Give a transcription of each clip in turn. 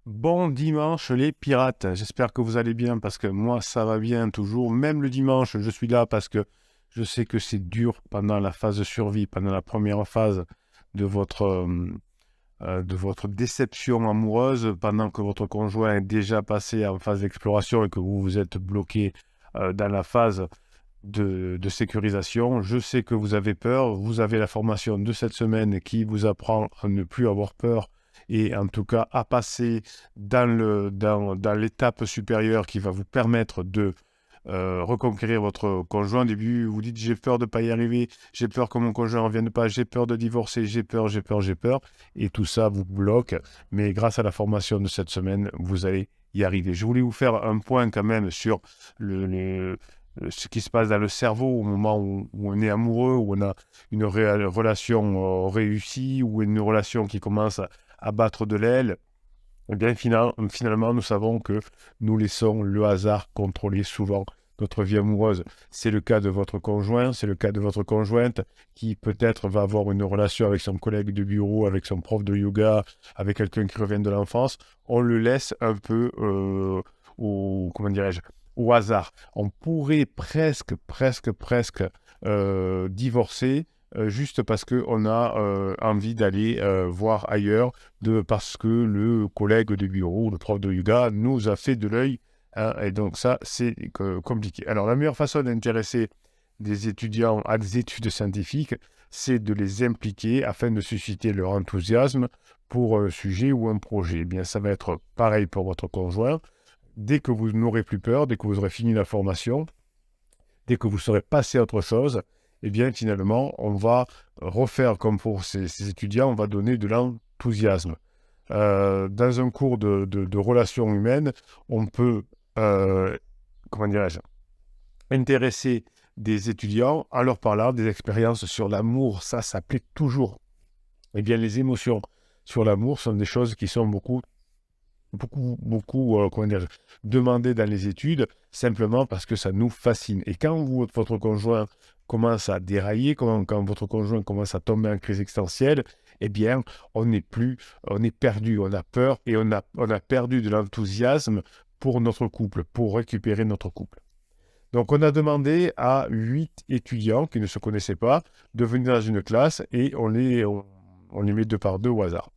Bon dimanche les pirates, j'espère que vous allez bien parce que moi ça va bien toujours, même le dimanche je suis là parce que je sais que c'est dur pendant la phase de survie, pendant la première phase de votre déception amoureuse, pendant que votre conjoint est déjà passé en phase d'exploration et que vous vous êtes bloqué dans la phase de sécurisation. Je sais que vous avez peur, vous avez la formation de cette semaine qui vous apprend à ne plus avoir peur et en tout cas à passer dans l'étape supérieure qui va vous permettre de reconquérir votre conjoint. Au début, vous dites j'ai peur de ne pas y arriver, j'ai peur que mon conjoint ne revienne pas, j'ai peur de divorcer, j'ai peur, j'ai peur, j'ai peur. Et tout ça vous bloque. Mais grâce à la formation de cette semaine, vous allez y arriver. Je voulais vous faire un point quand même sur ce qui se passe dans le cerveau au moment où on est amoureux, où on a une relation réussie, ou une relation qui commence à battre de l'aile. Eh bien, finalement, nous savons que nous laissons le hasard contrôler souvent notre vie amoureuse. C'est le cas de votre conjoint, c'est le cas de votre conjointe qui peut-être va avoir une relation avec son collègue de bureau, avec son prof de yoga, avec quelqu'un qui revient de l'enfance. On le laisse un peu comment dirais-je, au hasard. On pourrait presque divorcer juste parce qu'on a envie d'aller voir ailleurs parce que le collègue de bureau, le prof de yoga, nous a fait de l'œil. Hein, et donc ça, c'est compliqué. Alors la meilleure façon d'intéresser des étudiants à des études scientifiques, c'est de les impliquer afin de susciter leur enthousiasme pour un sujet ou un projet. Eh bien, ça va être pareil pour votre conjoint. Dès que vous n'aurez plus peur, dès que vous aurez fini la formation, dès que vous serez passé à autre chose, eh bien finalement, on va refaire comme pour ces étudiants, on va donner de l'enthousiasme. Dans un cours de relations humaines, on peut, comment dirais-je, intéresser des étudiants en leur parlant des expériences sur l'amour. Ça plaît toujours. Eh bien, les émotions sur l'amour sont des choses qui sont beaucoup comment dire, demandées dans les études, simplement parce que ça nous fascine. Et quand votre conjoint commence à dérailler, quand votre conjoint commence à tomber en crise existentielle, eh bien, on est perdu, on a peur et on a perdu de l'enthousiasme pour notre couple, pour récupérer notre couple. Donc, on a demandé à 8 étudiants qui ne se connaissaient pas de venir dans une classe et on les met deux par deux au hasard.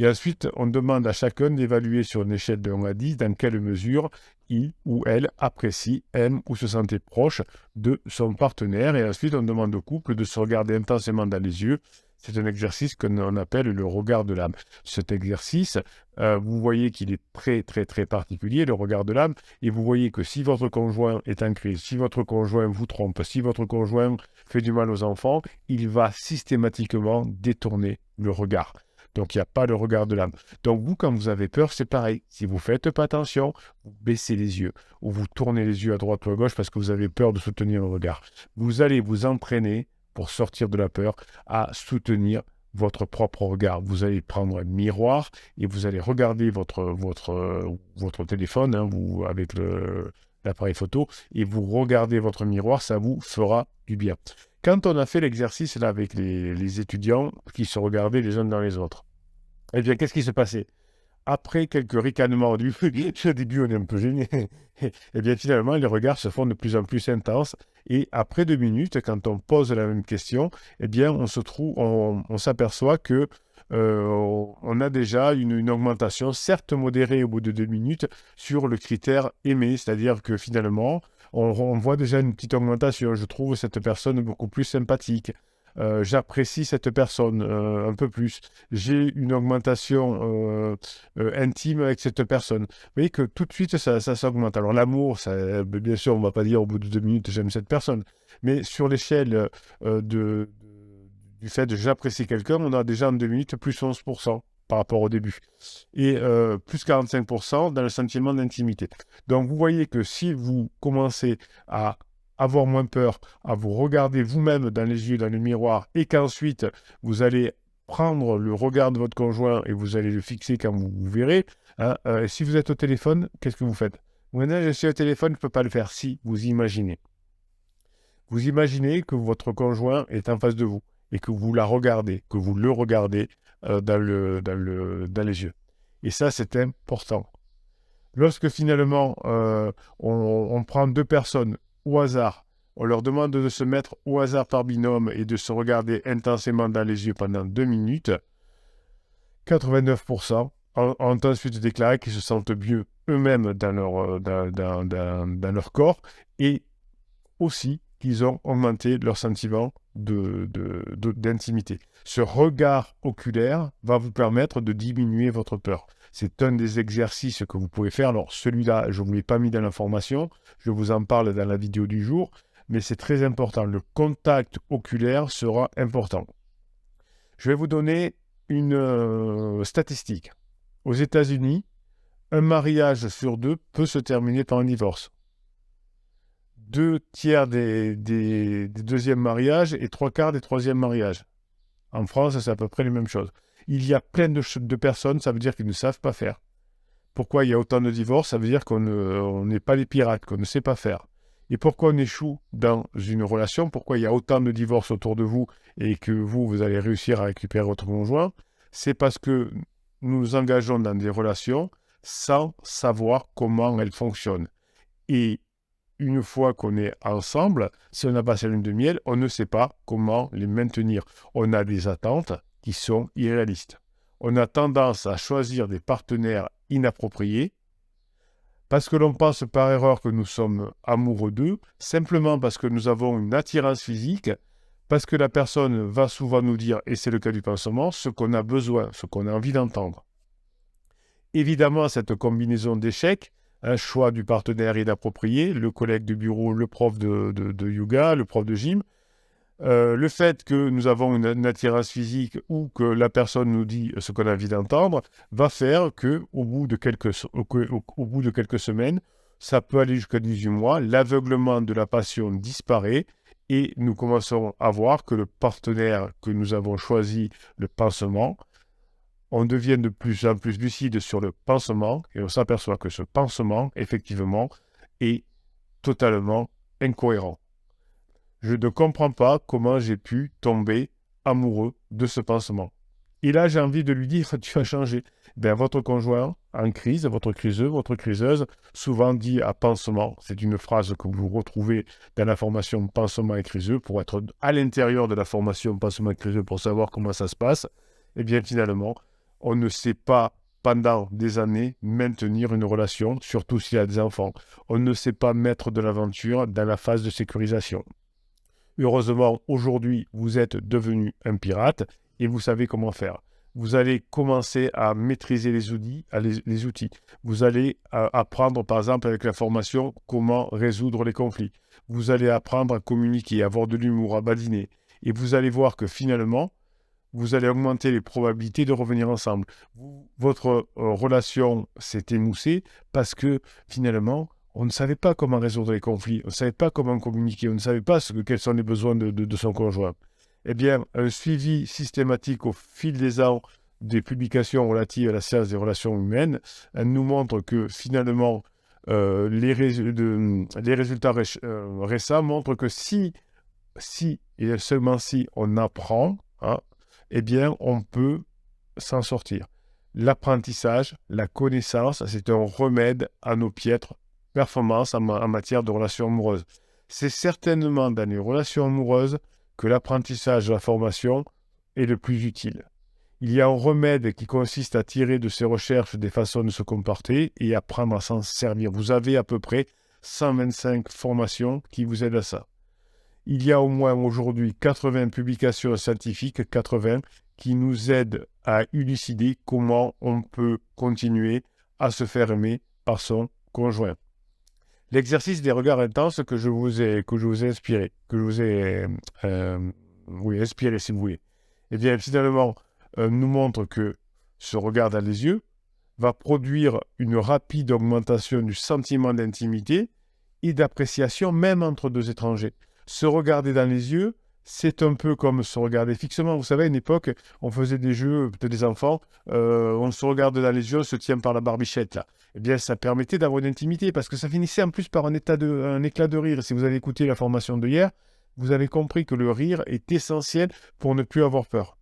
Et ensuite, on demande à chacun d'évaluer sur une échelle de 1 à 10 dans quelle mesure il ou elle apprécie, aime ou se sentait proche de son partenaire. Et ensuite, on demande au couple de se regarder intensément dans les yeux. C'est un exercice qu'on appelle le regard de l'âme. Cet exercice, vous voyez qu'il est très particulier, le regard de l'âme. Et vous voyez que si votre conjoint est en crise, si votre conjoint vous trompe, si votre conjoint fait du mal aux enfants, il va systématiquement détourner le regard. Donc, il n'y a pas le regard de l'âme. Donc, vous, quand vous avez peur, c'est pareil. Si vous ne faites pas attention, vous baissez les yeux ou vous tournez les yeux à droite ou à gauche parce que vous avez peur de soutenir le regard. Vous allez vous entraîner pour sortir de la peur à soutenir votre propre regard. Vous allez prendre un miroir et vous allez regarder votre téléphone avec l'appareil photo et vous regardez votre miroir, ça vous fera du bien. Quand on a fait l'exercice là avec les étudiants qui se regardaient les uns dans les autres, eh bien, qu'est-ce qui se passait? Après quelques ricanements au début, au début, on est un peu gêné. Eh bien, finalement, les regards se font de plus en plus intenses. Et après 2 minutes, quand on pose la même question, eh bien, on s'aperçoit que on a déjà une augmentation, certes modérée au bout de 2 minutes, sur le critère aimé. C'est-à-dire que finalement, on voit déjà une petite augmentation. Je trouve cette personne beaucoup plus sympathique. J'apprécie cette personne un peu plus. J'ai une augmentation intime avec cette personne. Vous voyez que tout de suite, ça s'augmente. Alors l'amour, bien sûr, on ne va pas dire au bout de 2 minutes, j'aime cette personne. Mais sur l'échelle du fait de j'apprécie quelqu'un, on a déjà en 2 minutes plus 11% par rapport au début. Et plus 45% dans le sentiment d'intimité. Donc vous voyez que si vous commencez à avoir moins peur, à vous regarder vous-même dans les yeux, dans le miroir, et qu'ensuite vous allez prendre le regard de votre conjoint et vous allez le fixer quand vous verrez. Hein, si vous êtes au téléphone, qu'est-ce que vous faites? Maintenant, je suis au téléphone, je ne peux pas le faire. Si, vous imaginez. Vous imaginez que votre conjoint est en face de vous et que vous la regardez, que vous le regardez dans les yeux. Et ça, c'est important. Lorsque finalement, on prend deux personnes au hasard, on leur demande de se mettre au hasard par binôme et de se regarder intensément dans les yeux pendant 2 minutes, 89% ont ensuite déclaré qu'ils se sentent mieux eux-mêmes dans leur corps et aussi qu'ils ont augmenté leur sentiment d'intimité. Ce regard oculaire va vous permettre de diminuer votre peur. C'est un des exercices que vous pouvez faire. Alors celui-là, je ne vous l'ai pas mis dans l'information, je vous en parle dans la vidéo du jour, mais c'est très important. Le contact oculaire sera important. Je vais vous donner une statistique. Aux États-Unis, un mariage sur 2 peut se terminer par un divorce. 2/3 des deuxièmes mariages et 3/4 des troisièmes mariages. En France, c'est à peu près les mêmes choses. Il y a plein de personnes, ça veut dire qu'ils ne savent pas faire. Pourquoi il y a autant de divorces? Ça veut dire qu'on n'est pas les pirates, qu'on ne sait pas faire. Et pourquoi on échoue dans une relation? Pourquoi il y a autant de divorces autour de vous et que vous allez réussir à récupérer votre conjoint? C'est parce que nous nous engageons dans des relations sans savoir comment elles fonctionnent. Et une fois qu'on est ensemble, si on n'a pas sa lune de miel, on ne sait pas comment les maintenir. On a des attentes qui sont irréalistes. On a tendance à choisir des partenaires inappropriés parce que l'on pense par erreur que nous sommes amoureux d'eux, simplement parce que nous avons une attirance physique, parce que la personne va souvent nous dire, et c'est le cas du pansement, ce qu'on a besoin, ce qu'on a envie d'entendre. Évidemment, cette combinaison d'échecs, un choix du partenaire inapproprié, le collègue de bureau, le prof de yoga, le prof de gym, le fait que nous avons une attirance physique ou que la personne nous dit ce qu'on a envie d'entendre, va faire qu'au bout de quelques semaines, ça peut aller jusqu'à 18 mois, l'aveuglement de la passion disparaît et nous commençons à voir que le partenaire que nous avons choisi, le pansement, on devient de plus en plus lucide sur le pansement et on s'aperçoit que ce pansement, effectivement, est totalement incohérent. Je ne comprends pas comment j'ai pu tomber amoureux de ce pansement. Et là, j'ai envie de lui dire, tu as changé. Ben, votre conjoint en crise, votre criseux, votre criseuse, souvent dit à pansement, c'est une phrase que vous retrouvez dans la formation pansement et criseux, pour être à l'intérieur de la formation pansement et criseux, pour savoir comment ça se passe. Et bien finalement, on ne sait pas pendant des années maintenir une relation, surtout s'il y a des enfants. On ne sait pas mettre de l'aventure dans la phase de sécurisation. Heureusement, aujourd'hui, vous êtes devenu un pirate et vous savez comment faire. Vous allez commencer à maîtriser les outils. Vous allez apprendre, par exemple, avec la formation, comment résoudre les conflits. Vous allez apprendre à communiquer, à avoir de l'humour, à badiner. Et vous allez voir que finalement, vous allez augmenter les probabilités de revenir ensemble. Votre relation s'est émoussée parce que finalement, on ne savait pas comment résoudre les conflits, on ne savait pas comment communiquer, on ne savait pas quels sont les besoins de son conjoint. Eh bien, un suivi systématique au fil des ans des publications relatives à la science des relations humaines nous montre que finalement, les résultats récents montrent que si et seulement si on apprend, eh bien, on peut s'en sortir. L'apprentissage, la connaissance, c'est un remède à nos piètres performances en matière de relations amoureuses. C'est certainement dans les relations amoureuses que l'apprentissage de la formation est le plus utile. Il y a un remède qui consiste à tirer de ces recherches des façons de se comporter et apprendre à s'en servir. Vous avez à peu près 125 formations qui vous aident à ça. Il y a au moins aujourd'hui 80 publications scientifiques, 80, qui nous aident à élucider comment on peut continuer à se faire aimer par son conjoint. L'exercice des regards intenses que je vous ai inspiré, inspiré si vous voulez, eh bien finalement nous montre que ce regard dans les yeux va produire une rapide augmentation du sentiment d'intimité et d'appréciation même entre deux étrangers. Se regarder dans les yeux, c'est un peu comme se regarder fixement. Vous savez, à une époque, on faisait des jeux, peut-être des enfants, on se regarde dans les yeux, on se tient par la barbichette, là. Eh bien, ça permettait d'avoir une intimité, parce que ça finissait en plus par un éclat de rire. Si vous avez écouté la formation de hier, vous avez compris que le rire est essentiel pour ne plus avoir peur.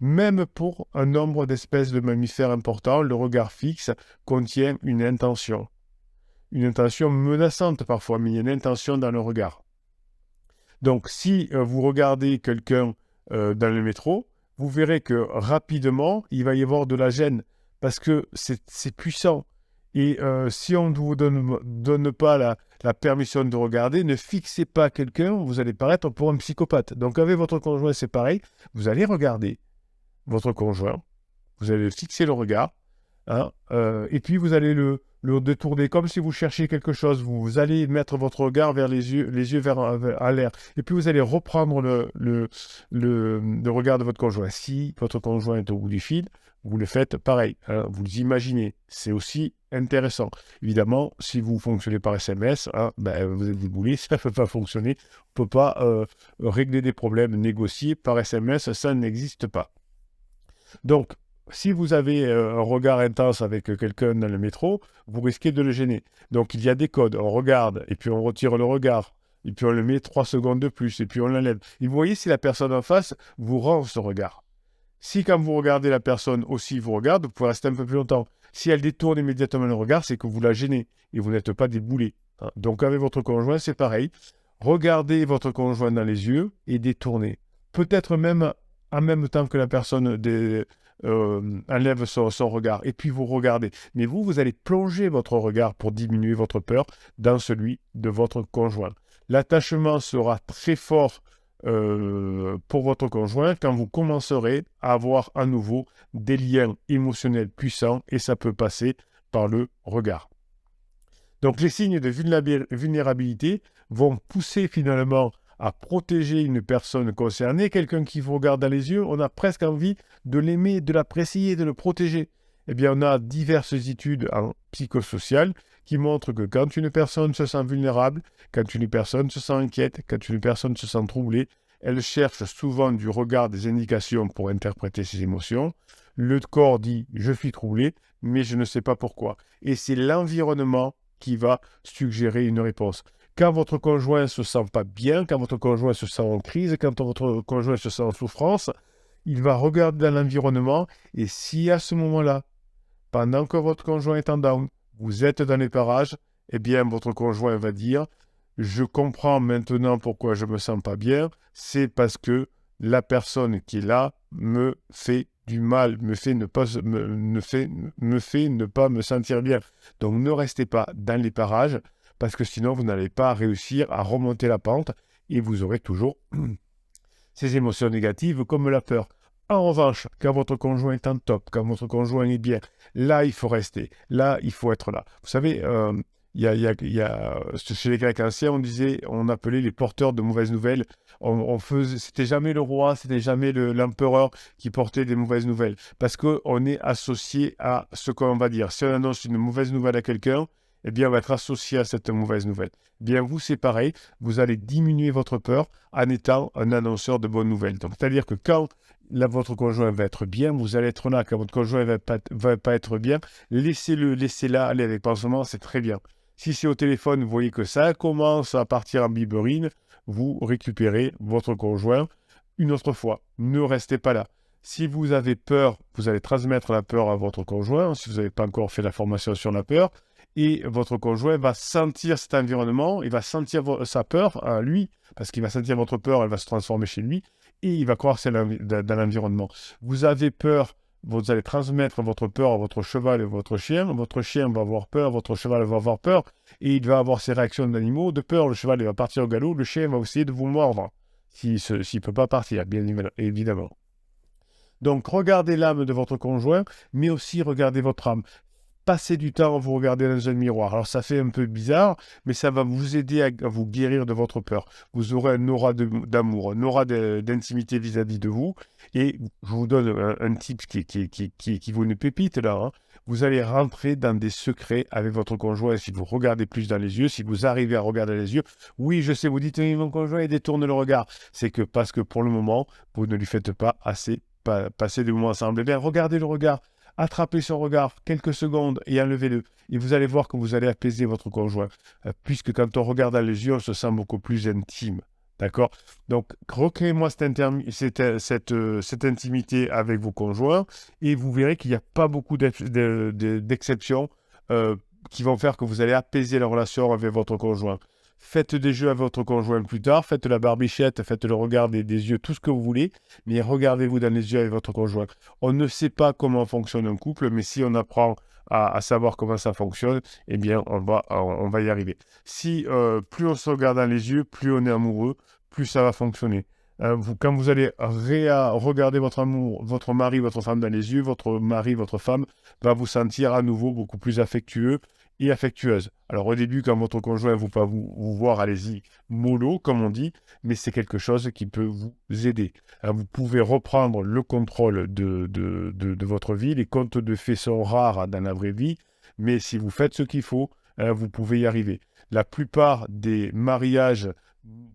Même pour un nombre d'espèces de mammifères important, le regard fixe contient une intention. Une intention menaçante parfois, mais il y a une intention dans le regard. Donc, si vous regardez quelqu'un dans le métro, vous verrez que rapidement, il va y avoir de la gêne parce que c'est puissant. Et si on ne vous donne pas la permission de regarder, ne fixez pas quelqu'un, vous allez paraître pour un psychopathe. Donc, avec votre conjoint, c'est pareil. Vous allez regarder votre conjoint, vous allez fixer le regard, hein, et puis vous allez le détourner comme si vous cherchiez quelque chose. Vous allez mettre votre regard vers les yeux à l'air. Et puis vous allez reprendre le regard de votre conjoint. Si votre conjoint est au bout du fil, vous le faites pareil. Hein, vous imaginez. C'est aussi intéressant. Évidemment, si vous fonctionnez par SMS, hein, vous êtes déboulé, ça ne peut pas fonctionner. On ne peut pas régler des problèmes négociés par SMS, ça n'existe pas. Donc, si vous avez un regard intense avec quelqu'un dans le métro, vous risquez de le gêner. Donc, il y a des codes. On regarde, et puis on retire le regard. Et puis on le met 3 secondes de plus, et puis on l'enlève. Et vous voyez si la personne en face vous rend ce regard. Si quand vous regardez la personne aussi vous regarde, vous pouvez rester un peu plus longtemps. Si elle détourne immédiatement le regard, c'est que vous la gênez et vous n'êtes pas déboulé. Hein. Donc avec votre conjoint, c'est pareil. Regardez votre conjoint dans les yeux et détournez. Peut-être même en même temps que la personne enlève son regard. Et puis vous regardez. Mais vous allez plonger votre regard pour diminuer votre peur dans celui de votre conjoint. L'attachement sera très fort pour votre conjoint quand vous commencerez à avoir à nouveau des liens émotionnels puissants et ça peut passer par le regard. Donc les signes de vulnérabilité vont pousser finalement à protéger une personne concernée. Quelqu'un qui vous regarde dans les yeux, on a presque envie de l'aimer, de l'apprécier, de le protéger. Eh bien, on a diverses études en psychosocial qui montrent que quand une personne se sent vulnérable, quand une personne se sent inquiète, quand une personne se sent troublée, elle cherche souvent du regard des indications pour interpréter ses émotions. Le corps dit « je suis troublé », mais je ne sais pas pourquoi. Et c'est l'environnement qui va suggérer une réponse. Quand votre conjoint ne se sent pas bien, quand votre conjoint se sent en crise, quand votre conjoint se sent en souffrance, il va regarder dans l'environnement et si à ce moment-là, pendant que votre conjoint est en down, vous êtes dans les parages, eh bien votre conjoint va dire « je comprends maintenant pourquoi je ne me sens pas bien, c'est parce que la personne qui est là me fait du mal, me fait ne pas me sentir bien. » Donc ne restez pas dans les parages, parce que sinon vous n'allez pas réussir à remonter la pente et vous aurez toujours ces émotions négatives comme la peur. En revanche, quand votre conjoint est en top, quand votre conjoint est bien, là il faut rester, là il faut être là. Vous savez, chez les Grecs anciens, on appelait les porteurs de mauvaises nouvelles. C'était jamais le roi, c'était jamais l'empereur qui portait des mauvaises nouvelles, parce qu'on est associé à ce qu'on va dire. Si on annonce une mauvaise nouvelle à quelqu'un, eh bien, on va être associé à cette mauvaise nouvelle. Eh bien, vous, c'est pareil, vous allez diminuer votre peur en étant un annonceur de bonnes nouvelles. Donc, c'est-à-dire que quand votre conjoint va être bien, vous allez être là. Quand votre conjoint ne va pas être bien, laissez-la aller avec pansement, c'est très bien. Si c'est au téléphone, vous voyez que ça commence à partir en biberine, vous récupérez votre conjoint une autre fois. Ne restez pas là. Si vous avez peur, vous allez transmettre la peur à votre conjoint, si vous n'avez pas encore fait la formation sur la peur, et votre conjoint va sentir cet environnement, il va sentir sa peur à lui, parce qu'il va sentir votre peur, elle va se transformer chez lui, et il va croire que c'est dans l'environnement. Vous avez peur, vous allez transmettre votre peur à votre cheval et votre chien va avoir peur, votre cheval va avoir peur, et il va avoir ses réactions d'animaux, de peur, le cheval il va partir au galop, le chien va essayer de vous mordre, s'il ne peut pas partir, bien évidemment. Donc, regardez l'âme de votre conjoint, mais aussi regardez votre âme. Passez du temps à vous regarder dans un miroir. Alors, ça fait un peu bizarre, mais ça va vous aider à vous guérir de votre peur. Vous aurez un aura d'amour, un aura d'intimité vis-à-vis de vous. Et je vous donne un tip qui vaut une pépite, là. Hein. Vous allez rentrer dans des secrets avec votre conjoint si vous regardez plus dans les yeux, si vous arrivez à regarder les yeux. Oui, je sais, vous dites, mon conjoint, il détourne le regard. C'est que parce que pour le moment, vous ne lui faites pas assez passer des moments ensemble. Eh bien, regardez le regard. Attrapez son regard quelques secondes et enlevez-le. Et vous allez voir que vous allez apaiser votre conjoint. Puisque quand on regarde dans les yeux, on se sent beaucoup plus intime. D'accord? Donc, recréez-moi cette intimité avec vos conjoints et vous verrez qu'il n'y a pas beaucoup d'exceptions euh, qui vont faire que vous allez apaiser la relation avec votre conjoint. Faites des jeux avec votre conjoint plus tard, faites la barbichette, faites le regard des yeux, tout ce que vous voulez, mais regardez-vous dans les yeux avec votre conjoint. On ne sait pas comment fonctionne un couple, mais si on apprend à savoir comment ça fonctionne, eh bien, on va y arriver. Si plus on se regarde dans les yeux, plus on est amoureux, plus ça va fonctionner. Quand vous allez regarder votre mari, votre femme dans les yeux, votre mari, votre femme va vous sentir à nouveau beaucoup plus affectueux et affectueuse. Alors au début, quand votre conjoint ne veut pas vous voir, allez-y, mollo, comme on dit, mais c'est quelque chose qui peut vous aider. Vous pouvez reprendre le contrôle de votre vie. Les contes de fées sont rares dans la vraie vie, mais si vous faites ce qu'il faut, vous pouvez y arriver. La plupart des mariages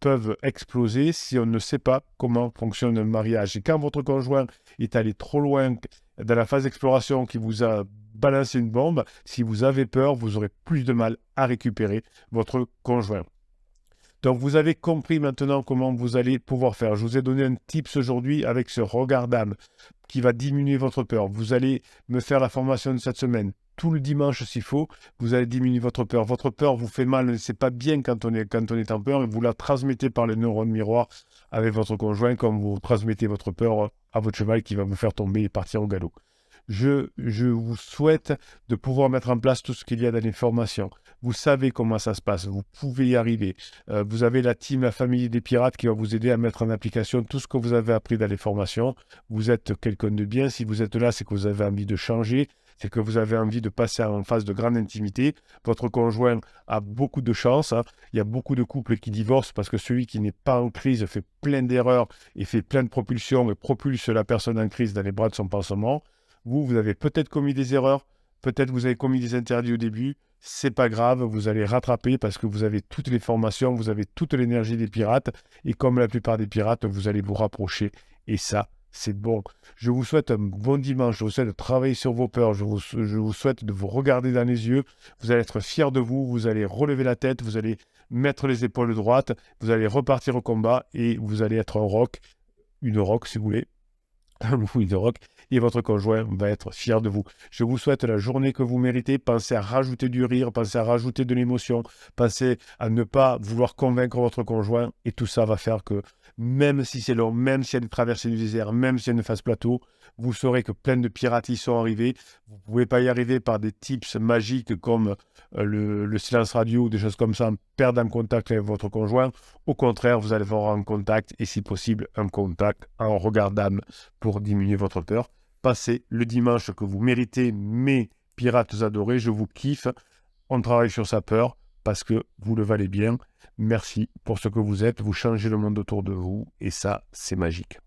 peuvent exploser si on ne sait pas comment fonctionne un mariage. Et quand votre conjoint est allé trop loin dans la phase d'exploration, qui vous a balancé une bombe, si vous avez peur, vous aurez plus de mal à récupérer votre conjoint. Donc, vous avez compris maintenant comment vous allez pouvoir faire. Je vous ai donné un tips aujourd'hui avec ce regard d'âme qui va diminuer votre peur. Vous allez me faire la formation de cette semaine. Tout le dimanche, s'il faut, vous allez diminuer votre peur. Votre peur vous fait mal, c'est pas bien quand on est en peur, et vous la transmettez par les neurones miroirs avec votre conjoint, comme vous transmettez votre peur à votre cheval qui va vous faire tomber et partir au galop. Je vous souhaite de pouvoir mettre en place tout ce qu'il y a dans les formations. Vous savez comment ça se passe, vous pouvez y arriver. Vous avez la team, la famille des pirates qui va vous aider à mettre en application tout ce que vous avez appris dans les formations. Vous êtes quelqu'un de bien. Si vous êtes là, c'est que vous avez envie de changer, c'est que vous avez envie de passer en phase de grande intimité. Votre conjoint a beaucoup de chance, hein. Il y a beaucoup de couples qui divorcent parce que celui qui n'est pas en crise fait plein d'erreurs et fait plein de propulsions et propulse la personne en crise dans les bras de son pansement. Vous avez peut-être commis des erreurs, peut-être vous avez commis des interdits au début, c'est pas grave, vous allez rattraper parce que vous avez toutes les formations, vous avez toute l'énergie des pirates, et comme la plupart des pirates, vous allez vous rapprocher, et ça, c'est bon. Je vous souhaite un bon dimanche, je vous souhaite de travailler sur vos peurs, je vous souhaite de vous regarder dans les yeux, vous allez être fiers de vous, vous allez relever la tête, vous allez mettre les épaules droites, vous allez repartir au combat, et vous allez être un rock, une rock si vous voulez, un loup de rock, et votre conjoint va être fier de vous. Je vous souhaite la journée que vous méritez. Pensez à rajouter du rire, pensez à rajouter de l'émotion, pensez à ne pas vouloir convaincre votre conjoint, et tout ça va faire que même si c'est long, même s'il y a des traversées du désert, même s'il y a une phase plateau, vous saurez que plein de pirates y sont arrivés. Vous ne pouvez pas y arriver par des tips magiques comme le silence radio ou des choses comme ça, en perdant contact avec votre conjoint. Au contraire, vous allez avoir un contact, et si possible, un contact en regard d'âme pour diminuer votre peur. Passez le dimanche que vous méritez, mes pirates adorés. Je vous kiffe. On travaille sur sa peur parce que vous le valez bien. Merci pour ce que vous êtes. Vous changez le monde autour de vous et ça, c'est magique.